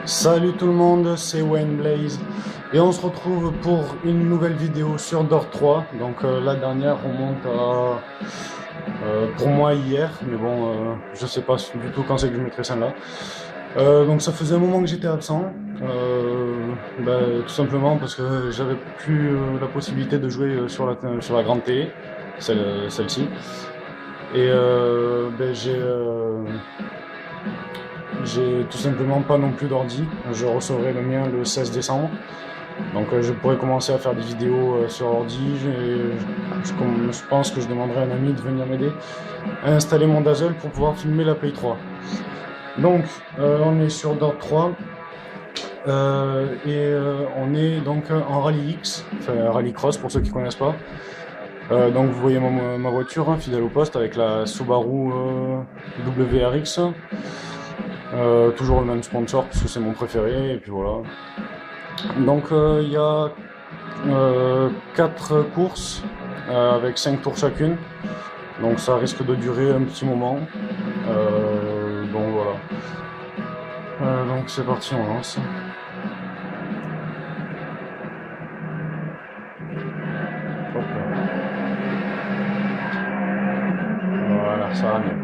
Salut tout le monde, c'est Wayne Blaze et on se retrouve pour une nouvelle vidéo sur Dort 3. Donc la dernière remonte à pour moi hier, mais bon je sais pas du tout quand c'est que je mettrai celle-là. Donc ça faisait un moment que j'étais absent, tout simplement parce que j'avais plus la possibilité de jouer sur la grande télé, celle-ci. Et j'ai tout simplement pas non plus d'ordi. Je recevrai le mien le 16 décembre. Donc je pourrais commencer à faire des vidéos sur ordi. Je pense que je demanderai à un ami de venir m'aider à installer mon Dazzle pour pouvoir filmer la Play 3. Donc on est sur Dort 3 on est donc en Rallye X, enfin Rallye Cross pour ceux qui ne connaissent pas. Donc vous voyez ma voiture, hein, fidèle au poste, avec la Subaru WRX. Toujours le même sponsor parce que c'est mon préféré et puis voilà. Donc il y a 4 courses avec 5 tours chacune. Donc ça risque de durer un petit moment. Donc voilà. Donc c'est parti, on lance. Hop là. Voilà, ça va mieux.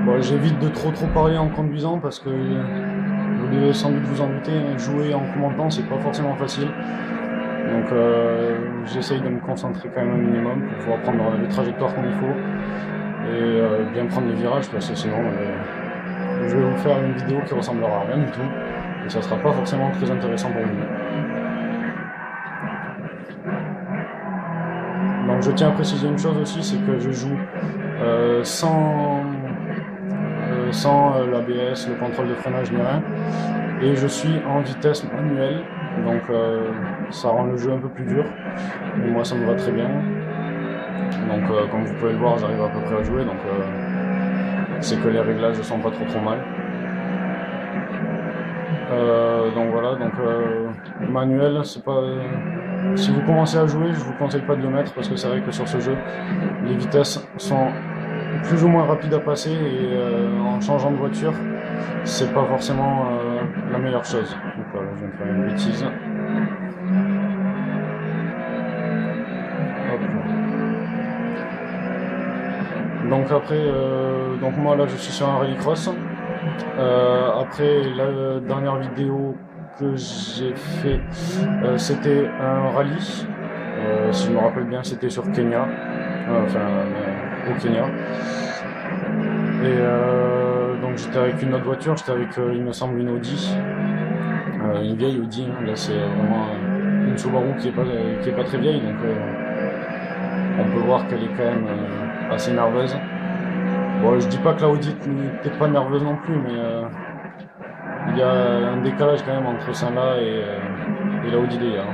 Bon, j'évite de trop parler en conduisant parce que vous devez sans doute vous en douter, jouer en commentant c'est pas forcément facile. Donc j'essaye de me concentrer quand même un minimum pour pouvoir prendre les trajectoires comme il faut et bien prendre les virages parce que sinon je vais vous faire une vidéo qui ressemblera à rien du tout et ça sera pas forcément très intéressant pour vous. Donc je tiens à préciser une chose aussi, c'est que je joue sans l'ABS, le contrôle de freinage ni rien, et je suis en vitesse manuelle, donc ça rend le jeu un peu plus dur, mais moi ça me va très bien. Donc comme vous pouvez le voir, j'arrive à peu près à jouer, donc c'est que les réglages sont pas trop mal. Donc voilà, donc manuel, c'est pas. Si vous commencez à jouer, je vous conseille pas de le mettre parce que c'est vrai que sur ce jeu, les vitesses sont plus ou moins rapides à passer et en changeant de voiture, c'est pas forcément la meilleure chose. Donc voilà, je viens de faire une bêtise. Hop. Donc après, donc moi là je suis sur un rallycross. Après la dernière vidéo que j'ai fait, c'était un rallye. Si je me rappelle bien, c'était sur Kenya, au Kenya. Et donc j'étais avec une autre voiture, j'étais avec, il me semble, une Audi, une vieille Audi. Hein. Là, c'est vraiment une Subaru qui est pas très vieille, donc on peut voir qu'elle est quand même assez nerveuse. Bon, je dis pas que la Audi n'était pas nerveuse non plus, mais il y a un décalage quand même entre celle-là et la Audi d'ailleurs.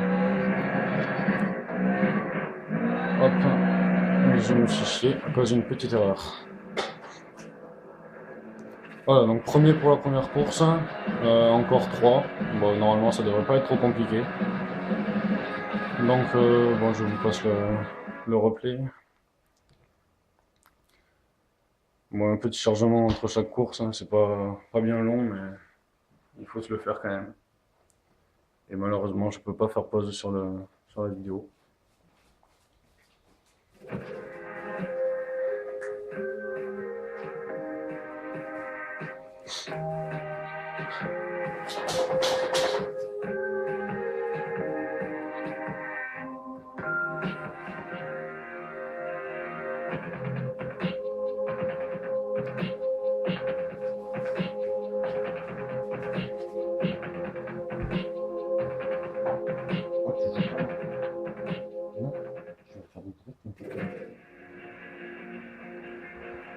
Hop, je me suis chié à cause d'une petite erreur. Voilà, donc premier pour la première course, encore 3. Bon, normalement ça devrait pas être trop compliqué. Donc bon, je vous passe le replay. Bon, un petit chargement entre chaque course, hein, c'est pas bien long, mais il faut se le faire quand même. Et malheureusement, je peux pas faire pause sur la vidéo.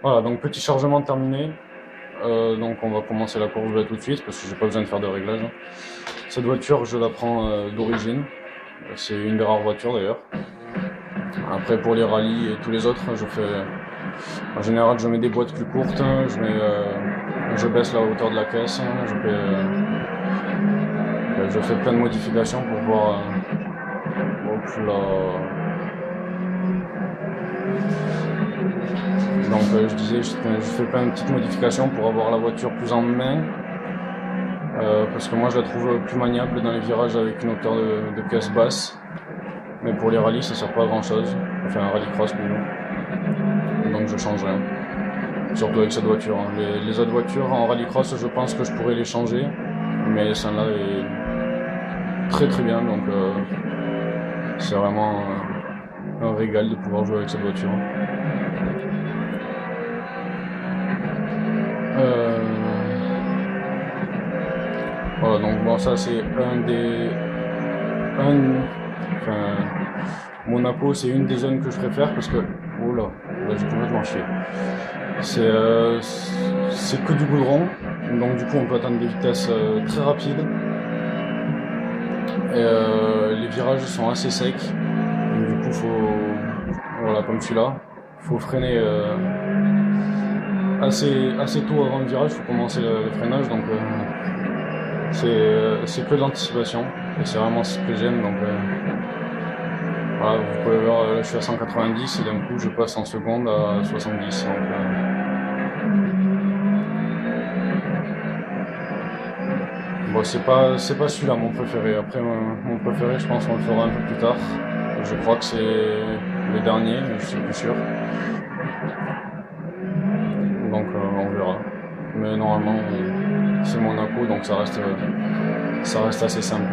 Voilà, donc petit chargement terminé. Donc on va commencer la course tout de suite parce que j'ai pas besoin de faire de réglage. Cette voiture, je la prends d'origine. C'est une des rares voitures d'ailleurs. Après pour les rallyes et tous les autres, en général je mets des boîtes plus courtes, je baisse la hauteur de la caisse, je fais plein de modifications pour pouvoir Donc je disais, je fais plein de petites modifications pour avoir la voiture plus en main, parce que moi je la trouve plus maniable dans les virages avec une hauteur de caisse basse. Mais pour les rallyes ça sert pas à grand chose, enfin un rallycross plutôt. Donc je change rien, surtout avec cette voiture. Les autres voitures en rallycross je pense que je pourrais les changer, mais celle-là est très très bien, donc c'est vraiment un régal de pouvoir jouer avec cette voiture. Voilà, donc bon, ça c'est Monaco c'est une des zones que je préfère parce que, oh là j'ai complètement chié. C'est que du goudron, donc du coup on peut atteindre des vitesses très rapides. Et les virages sont assez secs, donc du coup voilà, comme celui-là, faut freiner assez tôt avant le virage, faut commencer le freinage, donc c'est que de l'anticipation et c'est vraiment ce que j'aime. Donc voilà, vous pouvez voir, là, je suis à 190 et d'un coup je passe en seconde à 70. Donc, bon, c'est pas celui-là mon préféré. Après mon préféré, je pense qu'on le fera un peu plus tard. Je crois que c'est le dernier, mais je suis plus sûr. Donc on verra. Mais normalement c'est Monaco, donc ça reste assez simple.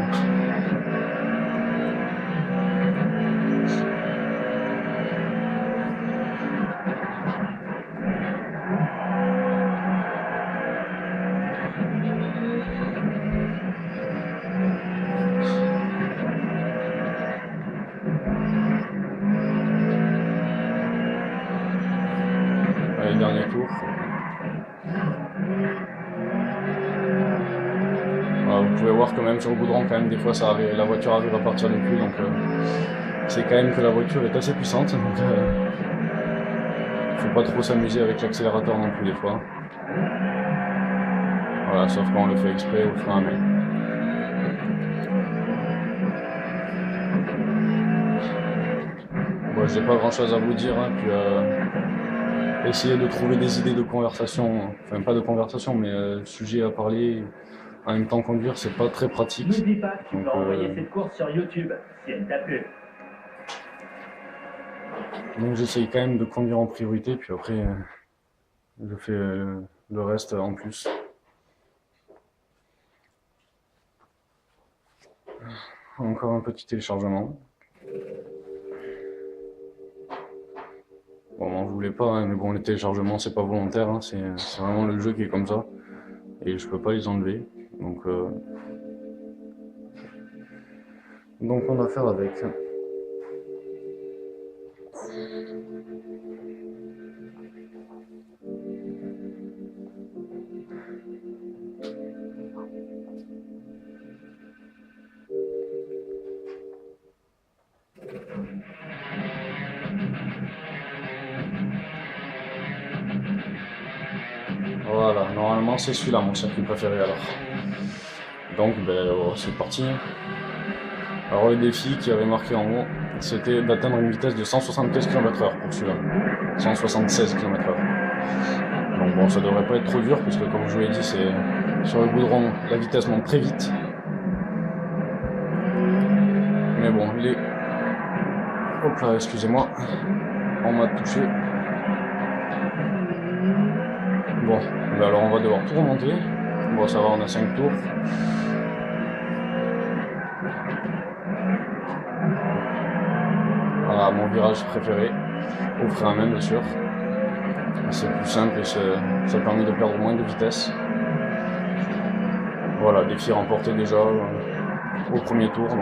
Allez, dernier tour. Vous pouvez voir quand même sur le goudron, quand même des fois la voiture arrive à partir du cul, donc c'est quand même que la voiture est assez puissante, donc faut pas trop s'amuser avec l'accélérateur non plus des fois. Voilà, sauf quand on le fait exprès au frein à main. Bon, j'ai pas grand chose à vous dire, hein, puis essayer de trouver des idées de conversation, enfin pas de conversation, mais sujet à parler. En même temps conduire, c'est pas très pratique. N'oublie pas que tu peux envoyer cette course sur YouTube si elle t'a plu. Donc j'essaye quand même de conduire en priorité, puis après je fais le reste en plus. Encore un petit téléchargement. Bon, m'en voulez pas, hein, mais bon, les téléchargements c'est pas volontaire, hein, c'est vraiment le jeu qui est comme ça. Et je peux pas les enlever. Donc on va faire avec. Voilà, normalement c'est celui-là mon circuit préféré alors. Donc c'est parti. Alors le défi qui avait marqué en haut, c'était d'atteindre une vitesse de 175 km/h pour celui-là. 176 km/h. Donc bon, ça devrait pas être trop dur, puisque comme je vous l'ai dit, c'est sur le goudron, la vitesse monte très vite. Mais bon, hop là, excusez-moi, on m'a touché. Bon, alors on va devoir tout remonter. Bon, ça va, on a 5 tours. Voilà, mon virage préféré, au frein à main bien sûr. C'est plus simple et ça permet de perdre moins de vitesse. Voilà, défi remporté déjà au premier tour, donc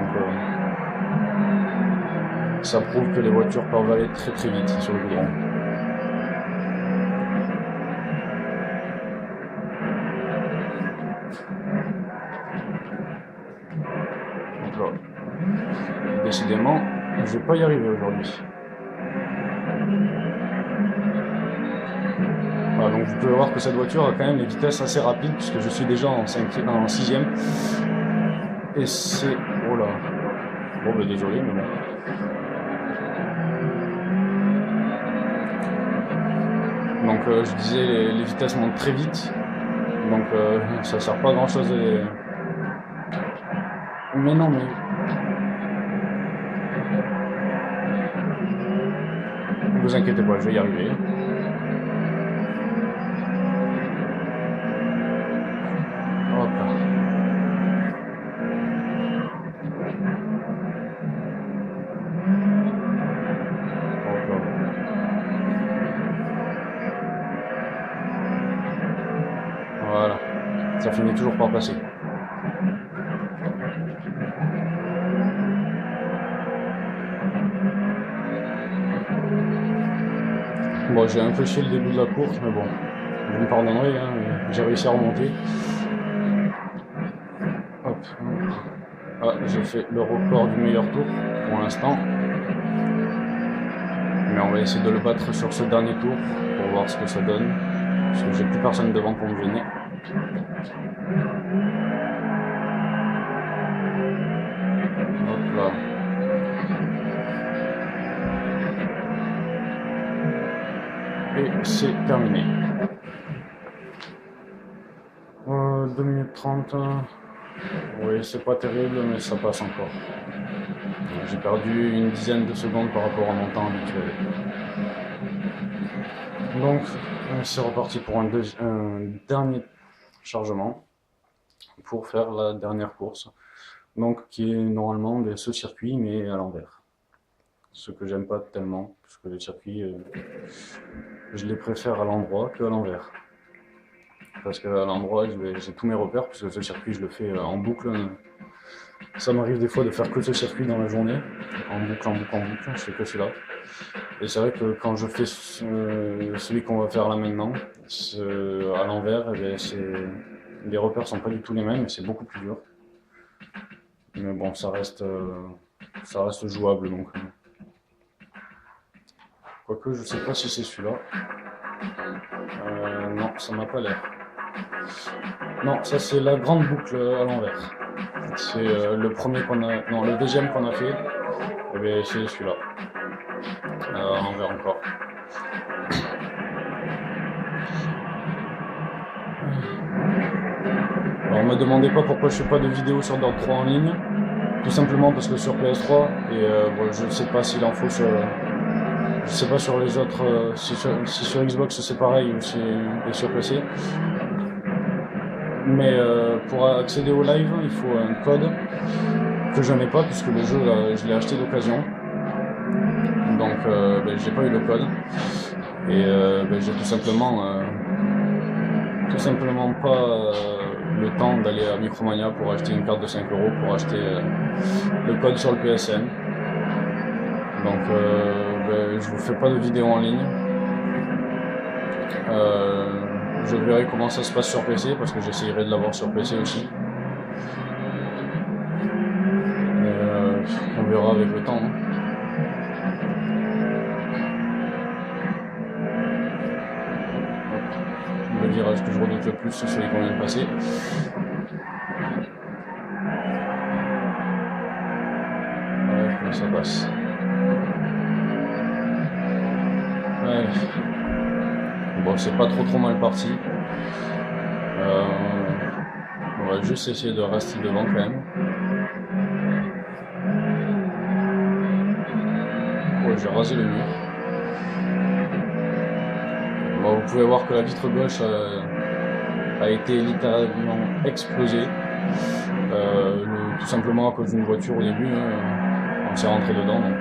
ça prouve que les voitures peuvent aller très très vite sur le goudron. Donc là, décidément, je vais pas y arriver aujourd'hui. Voilà, donc vous pouvez voir que cette voiture a quand même les vitesses assez rapides puisque je suis déjà en 6e. Et c'est... Oh là. Bon bah désolé mais bon. Donc je disais les vitesses montent très vite. Donc ça sert pas à grand chose. Mais non mais... Ne vous inquiétez pas, je vais y arriver. Hop là. Hop là. Voilà. Ça finit toujours par passer. Bon, j'ai un peu chié le début de la course, mais bon, vous me pardonnerez, hein, j'ai réussi à remonter. Hop. Ah, j'ai fait le record du meilleur tour pour l'instant. Mais on va essayer de le battre sur ce dernier tour pour voir ce que ça donne. Parce que j'ai plus personne devant pour me gêner. Hop là. Et c'est terminé. 2 minutes 30. Oui, c'est pas terrible, mais ça passe encore. J'ai perdu une dizaine de secondes par rapport à mon temps habituel. Donc, c'est reparti pour un dernier chargement pour faire la dernière course. Donc, qui est normalement ce circuit, mais à l'envers. Ce que j'aime pas tellement, parce que les circuits, je les préfère à l'endroit qu'à l'envers. Parce qu'à l'endroit, j'ai tous mes repères, parce que ce circuit, je le fais en boucle. Ça m'arrive des fois de faire que ce circuit dans la journée, en boucle, en boucle, en boucle, je fais que celui-là. Et c'est vrai que quand je fais celui qu'on va faire là maintenant, à l'envers, les repères sont pas du tout les mêmes, et c'est beaucoup plus dur. Mais bon, ça reste jouable, donc. Quoique, je sais pas si c'est celui-là. Non, ça m'a pas l'air. Non, ça c'est la grande boucle à l'envers. C'est le premier qu'on a... Non, le deuxième qu'on a fait, eh c'est celui-là. À l'envers encore. Alors, me demandez pas pourquoi je fais pas de vidéo sur Dirt 3 en ligne. Tout simplement parce que sur PS3, et bon, je ne sais pas s'il en faut sur... Je sais pas sur les autres, si sur Xbox c'est pareil ou sur PC. Mais pour accéder au live, il faut un code que je n'ai pas puisque le jeu, je l'ai acheté d'occasion. Donc j'ai pas eu le code. Et j'ai tout simplement pas le temps d'aller à Micromania pour acheter une carte de 5 € pour acheter le code sur le PSN. Donc je vous fais pas de vidéo en ligne. Je verrai comment ça se passe sur PC parce que j'essayerai de l'avoir sur PC aussi. On verra avec le temps. Le virage que je redoute le plus, c'est celui qu'on vient de passer. Ouais, ça passe. Ouais. Bon, c'est pas trop mal parti. On va juste essayer de rester devant quand même. Oh, j'ai rasé le mur. Bon, vous pouvez voir que la vitre gauche a été littéralement explosée. Tout simplement à cause d'une voiture au début. On s'est rentré dedans. Donc,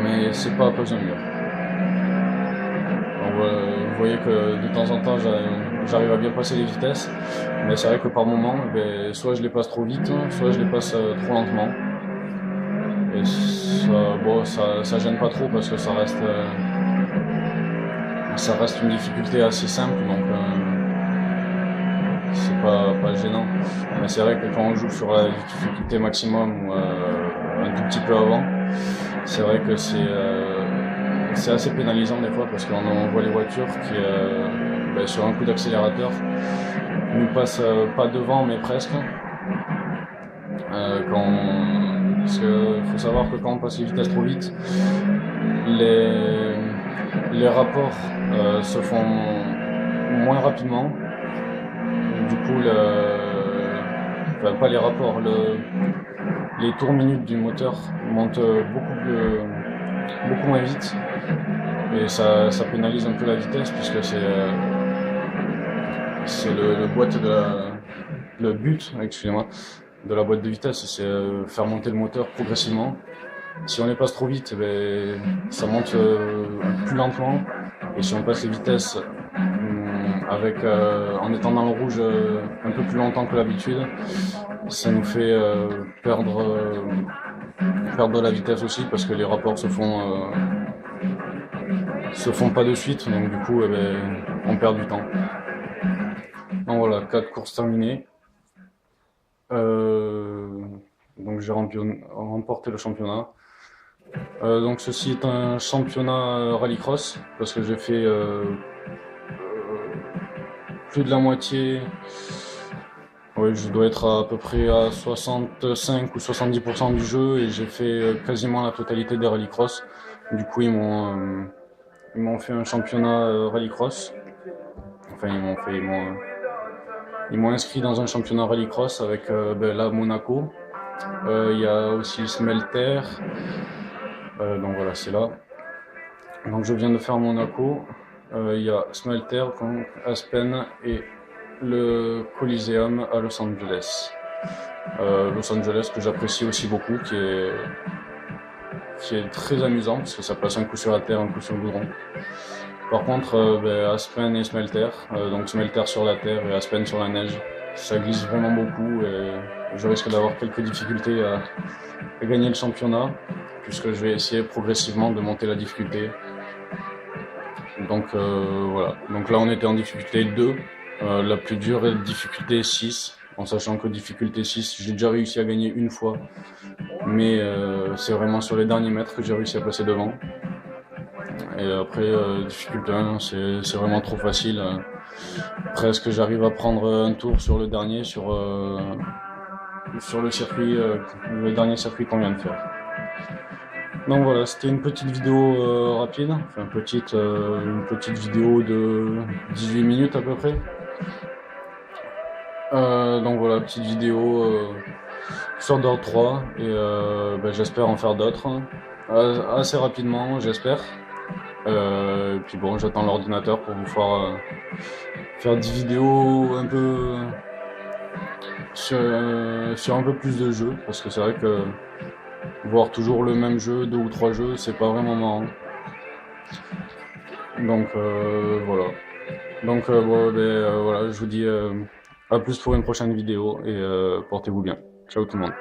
mais c'est pas à cause d'un mur. Vous voyez que de temps en temps j'arrive à bien passer les vitesses, mais c'est vrai que par moment, soit je les passe trop vite, soit je les passe trop lentement. Et ça gêne pas trop parce que ça reste une difficulté assez simple, donc c'est pas gênant. Mais c'est vrai que quand on joue sur la difficulté maximum ou un tout petit peu avant, c'est vrai que c'est assez pénalisant des fois parce qu'on voit les voitures qui, sur un coup d'accélérateur, nous passent pas devant mais presque. Parce qu'il faut savoir que quand on passe les vitesses trop vite, les rapports se font moins rapidement. Du coup, pas les rapports, les tours minutes du moteur montent beaucoup moins vite. Et ça pénalise un peu la vitesse puisque c'est le but, excusez-moi, de la boîte de vitesse, c'est faire monter le moteur progressivement. Si on les passe trop vite, ça monte plus lentement. Et si on passe les vitesses en étant dans le rouge un peu plus longtemps que l'habitude, ça nous fait perdre de la vitesse aussi parce que les rapports se font pas de suite, donc du coup on perd du temps. Donc voilà, 4 courses terminées. Donc j'ai remporté le championnat. Donc ceci est un championnat rallycross parce que j'ai fait plus de la moitié. Ouais, je dois être à peu près à 65 ou 70% du jeu et j'ai fait quasiment la totalité des rallycross. Du coup ils m'ont fait un championnat rallycross. Enfin ils m'ont inscrit dans un championnat rallycross avec là Monaco. Il y a aussi Smelter. Donc voilà, c'est là. Donc je viens de faire Monaco. Il y a Smelter, Aspen et le Coliseum à Los Angeles. Los Angeles que j'apprécie aussi beaucoup, qui est très amusant parce que ça passe un coup sur la terre, un coup sur le goudron. Par contre, Aspen et Smelter, donc Smelter sur la terre et Aspen sur la neige, ça glisse vraiment beaucoup et je risque d'avoir quelques difficultés à gagner le championnat puisque je vais essayer progressivement de monter la difficulté. Donc voilà, donc là on était en difficulté 2, la plus dure est difficulté 6, en sachant que difficulté 6, j'ai déjà réussi à gagner une fois, mais c'est vraiment sur les derniers mètres que j'ai réussi à passer devant. Et après, difficulté 1, c'est vraiment trop facile. Presque j'arrive à prendre un tour sur le dernier, sur le circuit, le dernier circuit qu'on vient de faire. Donc voilà, c'était une petite vidéo rapide, enfin une petite vidéo de 18 minutes à peu près. Donc voilà, petite vidéo sur Dirt 3 et j'espère en faire d'autres assez rapidement, j'espère. Et puis bon, j'attends l'ordinateur pour vous faire des vidéos un peu sur un peu plus de jeux, parce que c'est vrai que voir toujours le même jeu, 2 ou 3 jeux, c'est pas vraiment marrant. Donc voilà. Donc voilà, je vous dis à plus pour une prochaine vidéo et portez-vous bien. Ciao tout le monde.